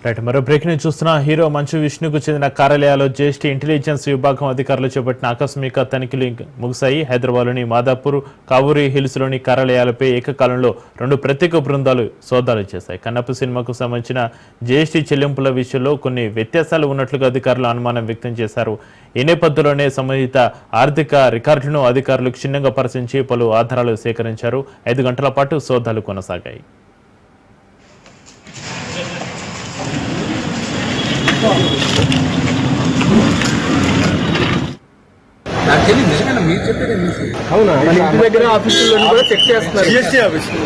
Right మరో breaking చూస్తున్న hero మంచు విష్ణుకు చెందిన కార్యాలయాల్లో జ్యేష్ఠ ఇంటెలిజెన్స్ విభాగం అధికారులు చేపట్టిన ఆకస్మిక తనిఖీలు ముగిశాయి. హైదరాబాద్లోని మాదాపూర్, కావూరి హిల్స్లోని కార్యాలయాలపై ఏకకాలంలో 2 ప్రత్యేక బృందాలు సోదాలు చేశాయి. కన్నప్ప సినిమాకు సంబంధించిన జ్యేష్ఠ చెల్లింపుల విషయంలో కొన్ని వ్యత్యాసాలు ఉన్నట్లుగా అధికారులు అనుమానం వ్యక్తం చేశారు. ఈ నేపథ్యంలోనే సంబంధిత ఆర్థిక రికార్డులను అధికారులు క్షుణ్ణంగా పరిశీలించి పలు ఆధారాలు సేకరించారు. 5 గంటల పాటు సోదాలు కొనసాగాయి. అవునా ఇంటి దగ్గర ఆఫీసుల్లో కూడా చెక్ చేస్తున్నారు.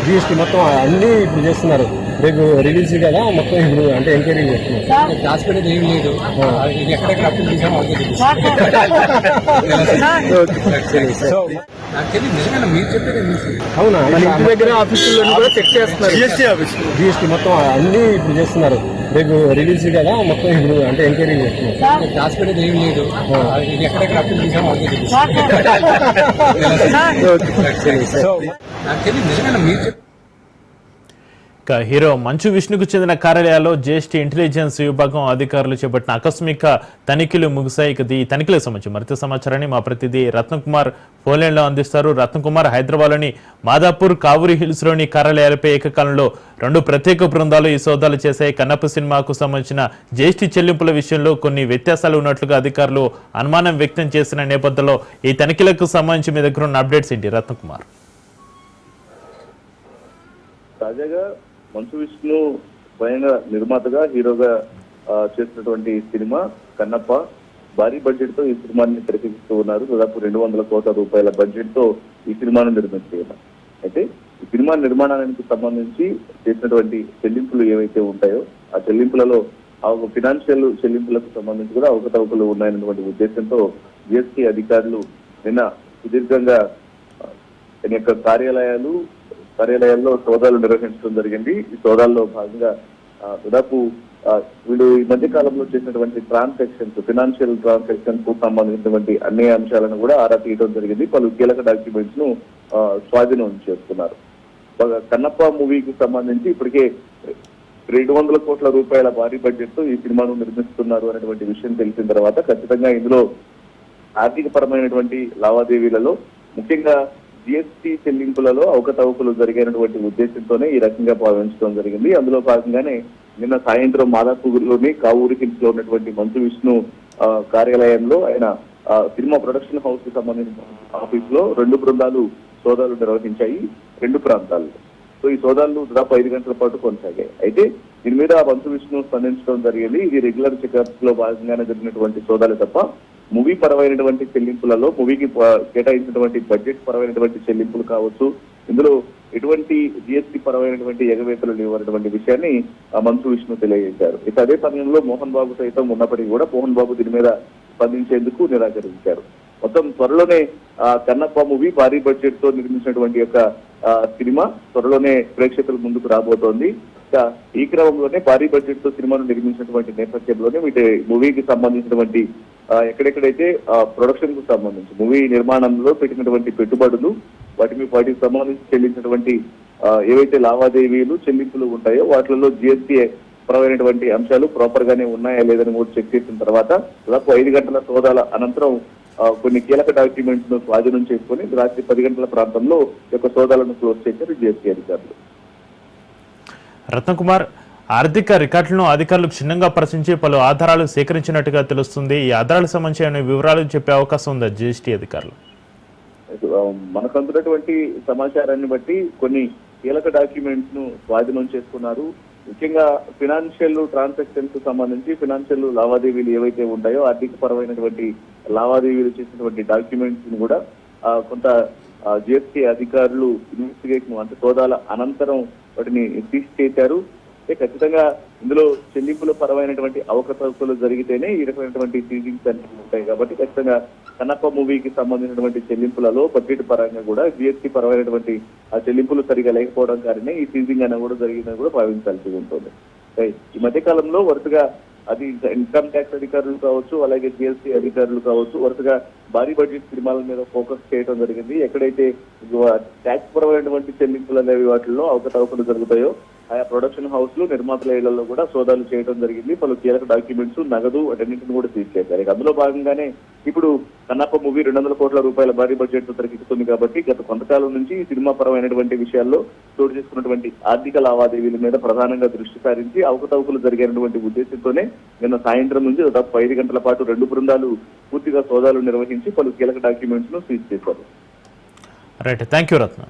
జిఎస్టీ మొత్తం అన్ని ఇప్పుడు చేస్తున్నారు. రేపు రిలీజ్ కదా మొత్తం ఇప్పుడు అంటే ఎంక్వైరీ చేస్తున్నారు. దాచిపెట్టేది ఏం లేదు. ఎక్కడెక్కడ అప్పు చేసామో అవునా ఇంటి దగ్గర ఆఫీసుల్లో కూడా చెక్ చేస్తున్నారు. జిఎస్టీ మొత్తం అన్ని ఇప్పుడు చేస్తున్నారు. రేపు రిలీజ్ కదా మొత్తం ఇప్పుడు అంటే ఎంక్వైరీ చేస్తున్నారు. దాచిపెట్టేది ఏం లేదు. ఎక్కడెక్కడ అప్పు చేసామో హీరో మంచు విష్ణుకు చెందిన కార్యాలయాల్లో జ్యేష్ఠ ఇంటెలిజెన్స్ విభాగం అధికారులు చేపట్టిన ఆకస్మిక తనిఖీలు ముగిశాయి. ఈ తనిఖీలకు సంబంధించి మరింత సమాచారాన్ని మా ప్రతినిధి రత్నకుమార్ ఫోన్లైన్లో అందిస్తారు. రత్నకుమార్, హైదరాబాద్లోని మాదాపూర్, కావూరి హిల్స్లోని కార్యాలయాలపై ఏకకాలంలో 2 ప్రత్యేక బృందాలు ఈ సోదాలు చేశాయి. కన్నప్ప సినిమాకు సంబంధించిన జ్యేష్ఠ చెల్లింపుల విషయంలో కొన్ని వ్యత్యాసాలు ఉన్నట్లుగా అధికారులు అనుమానం వ్యక్తం చేసిన నేపథ్యంలో ఈ తనిఖీలకు సంబంధించి మీ దగ్గర ఉన్న అప్డేట్స్ ఏంటి రత్నకుమార్? తాజాగా మంచు విష్ణు స్వయంగా నిర్మాతగా హీరోగా చేసినటువంటి సినిమా కన్నప్ప భారీ బడ్జెట్ తో ఈ సినిమాని తెరకెక్కిస్తూ ఉన్నారు. దాదాపు 200 కోట్ల రూపాయల బడ్జెట్ తో ఈ సినిమాను నిర్మించారు. అయితే ఈ సినిమా నిర్మాణానికి సంబంధించి చేసినటువంటి చెల్లింపులు ఏవైతే ఉంటాయో ఆ చెల్లింపులలో ఫినాన్షియల్ చెల్లింపులకు సంబంధించి కూడా అవకతవకలు ఉన్నాయన్నటువంటి ఉద్దేశంతో జిఎస్టీ అధికారులు నిన్న సుదీర్ఘంగా తన యొక్క కార్యాలయాల్లో సోదాలు నిర్వహించడం జరిగింది. ఈ సోదాల్లో భాగంగా దాదాపు వీళ్ళు ఈ మధ్య కాలంలో చేసినటువంటి ట్రాన్సాక్షన్స్, ఫినాన్షియల్ ట్రాన్సాక్షన్స్ కు సంబంధించినటువంటి అన్ని అంశాలను కూడా ఆరా తీయడం జరిగింది. పలు కీలక డాక్యుమెంట్స్ ను స్వాధీనం చేసుకున్నారు. కన్నప్ప మూవీకి సంబంధించి ఇప్పటికే 200 కోట్ల రూపాయల భారీ బడ్జెట్ తో ఈ సినిమాను నిర్మిస్తున్నారు అనేటువంటి విషయం తెలిసిన తర్వాత ఖచ్చితంగా ఇందులో ఆర్థిక పరమైనటువంటి లావాదేవీలలో ముఖ్యంగా జిఎస్టీ చెల్లింపులలో అవకతవకలు జరిగినటువంటి ఉద్దేశంతోనే ఈ రకంగా భావించడం జరిగింది. అందులో భాగంగానే నిన్న సాయంత్రం మాదాపూర్లోని కావూరి హిల్స్ లో ఉన్నటువంటి మంచు విష్ణు కార్యాలయంలో ఆయన సినిమా ప్రొడక్షన్ హౌస్ కి సంబంధించిన ఆఫీస్ లో 2 బృందాలు సోదాలు నిర్వహించాయి 2 ప్రాంతాల్లో. సో ఈ సోదాలు దాదాపు 5 గంటల పాటు కొనసాగాయి. అయితే దీని మీద మంచు విష్ణు స్పందించడం జరిగింది. ఇది రెగ్యులర్ చెకప్స్ లో భాగంగానే జరిగినటువంటి సోదాలు తప్ప మూవీ పరమైనటువంటి చెల్లింపులలో మూవీకి కేటాయించినటువంటి బడ్జెట్ పరమైనటువంటి చెల్లింపులు కావచ్చు, ఇందులో ఎటువంటి జిఎస్టీ పరమైనటువంటి ఎగవేతలు లేవన్నటువంటి విషయాన్ని మంచు విష్ణు తెలియజేశారు. ఇక అదే సమయంలో మోహన్ బాబు సైతం ఉన్నప్పటికీ కూడా మోహన్ బాబు దీని మీద స్పందించేందుకు నిరాకరించారు. మొత్తం త్వరలోనే కన్నప్ప మూవీ భారీ బడ్జెట్ తో నిర్మించినటువంటి యొక్క సినిమా త్వరలోనే ప్రేక్షకుల ముందుకు రాబోతోంది. ఈ క్రమంలోనే భారీ బడ్జెట్ తో సినిమాను నిర్మించినటువంటి నేపథ్యంలోనే వీటి మూవీకి సంబంధించినటువంటి ఎక్కడెక్కడైతే ప్రొడక్షన్ కు సంబంధించి మూవీ నిర్మాణంలో పెట్టినటువంటి పెట్టుబడులు వాటికి సంబంధించి చెల్లించినటువంటి ఏవైతే లావాదేవీలు చెల్లింపులు ఉంటాయో వాటిలో జిఎస్టీ పరమైనటువంటి అంశాలు ప్రాపర్ గానే ఉన్నాయా లేదని కూడా చెక్ చేసిన తర్వాత దాదాపు 5 గంటల సోదాల అనంతరం కొన్ని కీలక డాక్యుమెంట్స్ ను స్వాధీనం చేసుకుని రాత్రి 10 గంటల ప్రాంతంలో యొక్క సోదాలను క్లోజ్ చేశారు జిఎస్టీ అధికారులు. రత్నకుమార్, ఆర్థిక రికార్డులను అధికారులు క్షుణ్ణంగా పరిశీలించి పలు ఆధారాలు సేకరించినట్టుగా తెలుస్తుంది. ఈ ఆధారాలకు సంబంధించిన వివరాలు చెప్పే అవకాశం ఉందా జిఎస్టీ అధికారులు? మనకు అందుతున్నటువంటి సమాచారాన్ని బట్టి కొన్ని కీలక డాక్యుమెంట్స్ ను స్వాధీనం చేసుకున్నారు. ముఖ్యంగా ఫినాన్షియల్ ట్రాన్సాక్షన్స్ సంబంధించి ఫినాన్షియల్ లావాదేవీలు ఏవైతే ఉంటాయో ఆర్థిక పరమైనటువంటి లావాదేవీలు చేసినటువంటి డాక్యుమెంట్స్ ని కూడా కొంత జిఎస్టీ అధికారులు ఇన్వెస్టిగేషన్ అంటే సోదాల అనంతరం వాటిని సీజ్ చేశారు. ఖచ్చితంగా ఇందులో చెల్లింపుల పరమైనటువంటి అవకతవకలు జరిగితేనే ఈ రకమైనటువంటి సీజింగ్స్ అన్ని ఉంటాయి. కాబట్టి ఖచ్చితంగా కన్నప్ప మూవీకి సంబంధించినటువంటి చెల్లింపులలో బడ్జెట్ పరంగా కూడా జిఎస్టీ పరమైనటువంటి ఆ చెల్లింపులు సరిగా లేకపోవడం కారణమే ఈ సీజింగ్ అనేది కూడా జరిగిందని కూడా భావించాల్సి ఉంటుంది. ఈ మధ్య కాలంలో వరుసగా అది ఇన్కమ్ ట్యాక్స్ అధికారులు కావచ్చు, అలాగే జిఎస్టీ అధికారులు కావచ్చు, వరుసగా భారీ బడ్జెట్ సినిమాల మీద ఫోకస్ చేయడం జరిగింది. ఎక్కడైతే ట్యాక్స్ పరమైనటువంటి చెల్లింపులు అనేవి వాటిల్లో అవకతవకలు జరుగుతాయో ఆయా ప్రొడక్షన్ హౌస్ లు నిర్మాతల ఇళ్లలో కూడా సోదాలు చేయడం జరిగింది. పలు కీలక డాక్యుమెంట్స్, నగదు వాటన్నింటిని కూడా సీజ్ చేశారు. ఇక అందులో భాగంగానే ఇప్పుడు కన్నప్ప మూవీ 200 కోట్ల రూపాయల భారీ బడ్జెట్ తో తెరకెక్కుతుంది కాబట్టి గత కొంతకాలం నుంచి ఈ సినిమా పరమైనటువంటి విషయాల్లో చోటు చేసుకున్నటువంటి ఆర్థిక లావాదేవీల మీద ప్రధానంగా దృష్టి సారించి అవకతవకలు జరిగినటువంటి ఉద్దేశంతోనే నిన్న సాయంత్రం నుంచి దాదాపు 5 గంటల పాటు 2 బృందాలు పూర్తిగా సోదాలు నిర్వహించి పలు కీలక డాక్యుమెంట్స్ ను సీజ్ చేశారు. Right, thank you Ratna.